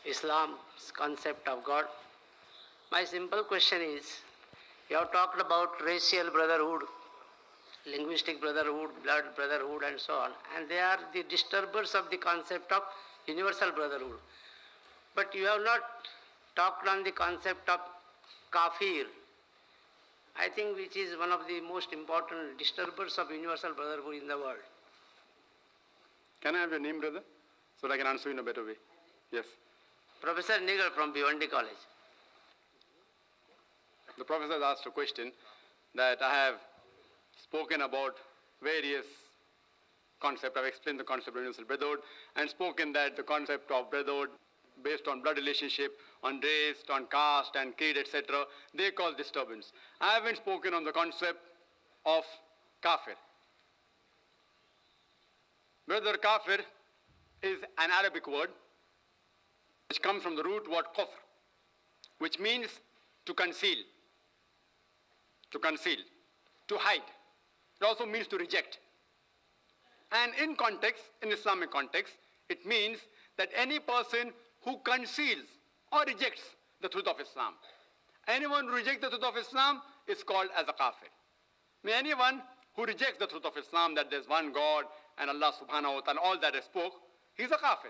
Islam's concept of God. My simple question is, you have talked about racial brotherhood, linguistic brotherhood, blood brotherhood and so on, and they are the disturbers of the concept of universal brotherhood. But you have not talked on the concept of kafir, I think, which is one of the most important disturbers of universal brotherhood in the world. Can I have your name, brother, so that I can answer you in a better way? Yes. Professor Nigel from Bhiwandi College. The professor has asked a question that I have spoken about various concepts. I've explained the concept of universal brotherhood and spoken that the concept of brotherhood based on blood relationship, on race, on caste and creed, etc., they cause disturbance. I haven't spoken on the concept of kafir. Brother, kafir is an Arabic word which comes from the root word kufr, which means to conceal, to hide. It also means to reject. And in context, in Islamic context, it means that any person who conceals or rejects the truth of Islam. Anyone who rejects the truth of Islam is called as a kafir. Anyone who rejects the truth of Islam, that there's one God and Allah subhanahu wa ta'ala, all that I spoke, he's a kafir.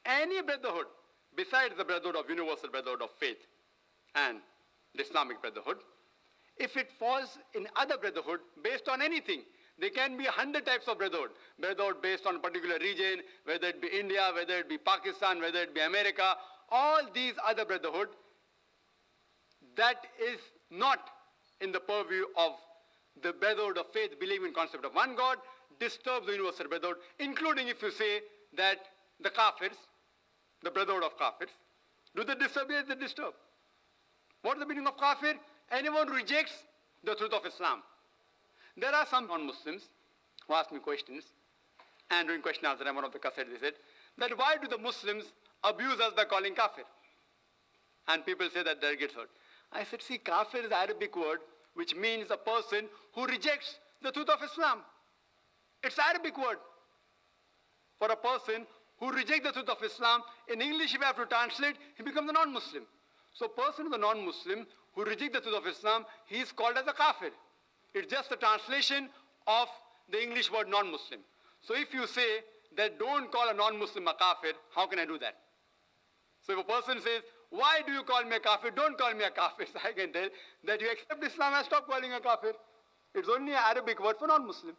Any brotherhood besides the brotherhood of universal brotherhood of faith and the Islamic brotherhood, if it falls in other brotherhood based on anything, there can be 100 types of brotherhood. Brotherhood based on a particular region, whether it be India, whether it be Pakistan, whether it be America, all these other brotherhood, that is not in the purview of the brotherhood of faith, believing in concept of one God, disturbs the universal brotherhood, including if you say that the kafirs, the brotherhood of kafirs, do they disturb? Yes, they disturb. What is the meaning of kafir? Anyone who rejects the truth of Islam. There are some non-Muslims who ask me questions, and during question answer, one of the cassettes, they said, that why do the Muslims abuse us by calling kafir? And people say that gets hurt. I said, see, kafir is an Arabic word which means a person who rejects the truth of Islam. It's an Arabic word. For a person who rejects the truth of Islam, in English if you have to translate, he becomes a non-Muslim. So a person who is a non-Muslim who rejects the truth of Islam, he is called as a kafir. It's just a translation of the English word non-Muslim. So if you say that don't call a non-Muslim a kafir, how can I do that? So if a person says, why do you call me a kafir? Don't call me a kafir. So I can tell that you accept Islam and stop calling a kafir. It's only an Arabic word for non-Muslim.